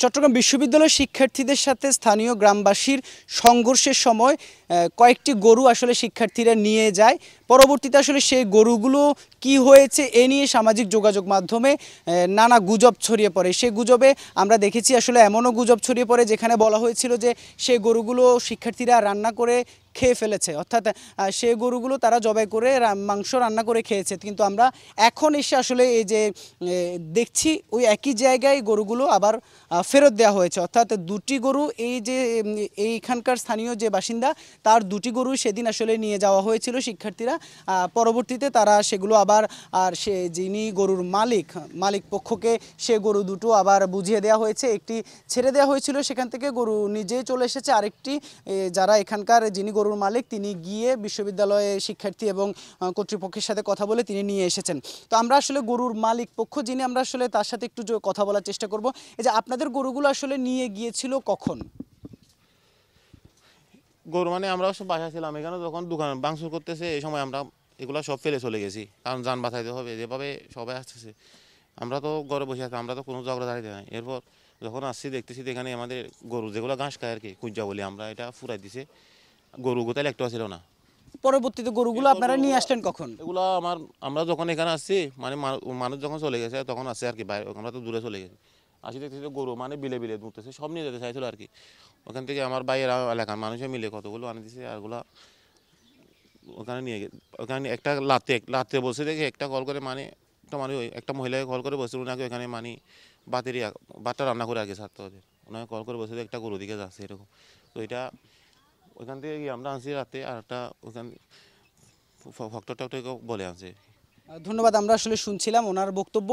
চট্টগ্রাম বিশ্ববিদ্যালয়ের শিক্ষার্থীদের সাথে স্থানীয় গ্রামবাসীর সংঘর্ষের সময় কয়েকটি গরু আসলে শিক্ষার্থীরা নিয়ে যায়। পরবর্তীতে আসলে সেই গরুগুলো কি হয়েছে এ নিয়ে সামাজিক যোগাযোগ মাধ্যমে নানা গুজব ছড়িয়ে পড়ে। সেই গুজবে আমরা দেখেছি আসলে এমনও গুজব ছড়িয়ে পড়ে যেখানে বলা হয়েছিল যে সেই গরুগুলো শিক্ষার্থীরা রান্না করে খেয়ে ফেলেছে, অর্থাৎ সেই গরুগুলো তারা জবাই করে মাংস রান্না করে খেয়েছে। কিন্তু আমরা এখন এসে আসলে এই যে দেখছি ওই একই জায়গায় গরুগুলো আবার ফেরত দেওয়া হয়েছে, অর্থাৎ দুটি গরু এই যে এইখানকার স্থানীয় যে বাসিন্দা তার দুটি গরু সেদিন আসলে নিয়ে যাওয়া হয়েছিল শিক্ষার্থীরা। পরবর্তীতে তারা সেগুলো আবার সে যিনি গরুর মালিক পক্ষকে সে গরু দুটো আবার বুঝিয়ে দেওয়া হয়েছে, একটি ছেড়ে দেওয়া হয়েছিল, সেখান থেকে গরু নিজেই চলে এসেছে। আরেকটি যারা এখানকার যিনি গরুর মালিক তিনি গিয়ে বিশ্ববিদ্যালয়ে শিক্ষার্থী এবং কর্তৃপক্ষের সাথে কথা বলে তিনি নিয়ে এসেছেন। তো আমরা আসলে গরুর মালিক পক্ষ যিনি, আমরা আসলে তার সাথে একটু কথা বলার চেষ্টা করব। এই যে আপনাদের গরুগুলো আসলে নিয়ে গিয়েছিল কখন? গরু মানে আমরা সব বাসায় ছিলাম, এখানে যখন দোকান ভাঙচুর করতেছে এই সময় আমরা এগুলো সব ফেলে চলে গেছি, কারণ যান বাঁচাইতে হবে, যেভাবে সবাই আসতেছে। আমরা তো ঘরে বসে আছি, আমরা তো কোনো ঝগড়া দাঁড়িয়ে নাই। এরপর যখন আসছি দেখতেছি এখানে আমাদের গরু যেগুলো ঘাস খায় আর কি, কুঞ্জা বলি আমরা, এটা ফুরাই দিছে। গরু গোতাল একটা ছিল না। পরবর্তীতে গরুগুলো আপনারা নিয়ে আসলেন কখন? এগুলো আমরা যখন এখানে আসছি মানে মানুষ যখন চলে গেছে তখন আসছে আর কি, বাইরে আমরা তো দূরে চলে গেছি। আসি দেখতেছি গরু মানে বিলে বিলে মুততেছে, সব নিয়ে যেতে চাইছিল আর কি। ওখান থেকে আমার বাইরের এলাকার মানুষে মিলে কতগুলো আনে দিছে, আরগুলা ওখানে নিয়ে ওখানে একটা লাতে বসে দেখে একটা কল করে মানে একটা মহিলাকে কল করে বসে, ওনাকে ওখানে মানে ভাতটা রান্না করে আগে ছাড়তে হবে, ওনাকে কল করে বসে একটা গরু দিকে যাচ্ছে এরকম। তো এটা ওইখান থেকে গিয়ে আমরা আনছি রাতে, আর একটা ওখান ফক্টরটাকে বলে আনছে। ধন্যবাদ। আমরা আসলে শুনছিলাম ওনার বক্তব্য।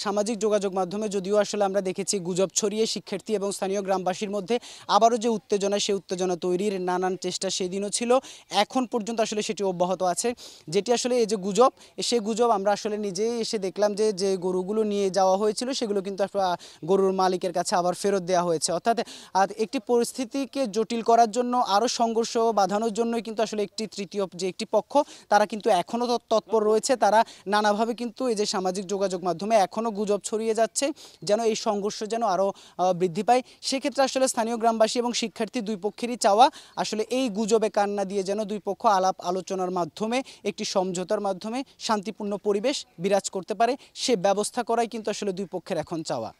সামাজিক যোগাযোগ মাধ্যমে যদিও আসলে আমরা দেখেছি গুজব ছড়িয়ে শিক্ষার্থী এবং স্থানীয় গ্রামবাসীর মধ্যে আবারও যে উত্তেজনা, সেই উত্তেজনা তৈরির নানান চেষ্টা সেদিনও ছিল, এখন পর্যন্ত আসলে সেটি অব্যাহত আছে। যেটি আসলে এই যে গুজব, সেই গুজব আমরা আসলে নিজেই এসে দেখলাম যে যে গরুগুলো নিয়ে যাওয়া হয়েছিল সেগুলো কিন্তু গরুর মালিকের কাছে আবার ফেরত দেওয়া হয়েছে। অর্থাৎ একটি পরিস্থিতিকে জটিল করার জন্য, আরও সংঘর্ষ বাঁধানোর জন্যই কিন্তু আসলে তৃতীয় যে একটি পক্ষ তারা কিন্তু এখনও তৎপর রয়েছে। তারা নানাভাবে কিন্তু এই যে সামাজিক যোগাযোগ মাধ্যমে এখনও গুজব ছড়িয়ে যাচ্ছে যেন এই সংঘর্ষ যেন আরও বৃদ্ধি পায়। সেক্ষেত্রে আসলে স্থানীয় গ্রামবাসী এবং শিক্ষার্থী দুই পক্ষেরই চাওয়া আসলে এই গুজবে কান না দিয়ে যেন দুই পক্ষ আলাপ আলোচনার মাধ্যমে একটি সমঝোতার মাধ্যমে শান্তিপূর্ণ পরিবেশ বিরাজ করতে পারে, সে ব্যবস্থা করাই কিন্তু আসলে দুই পক্ষের এখন চাওয়া।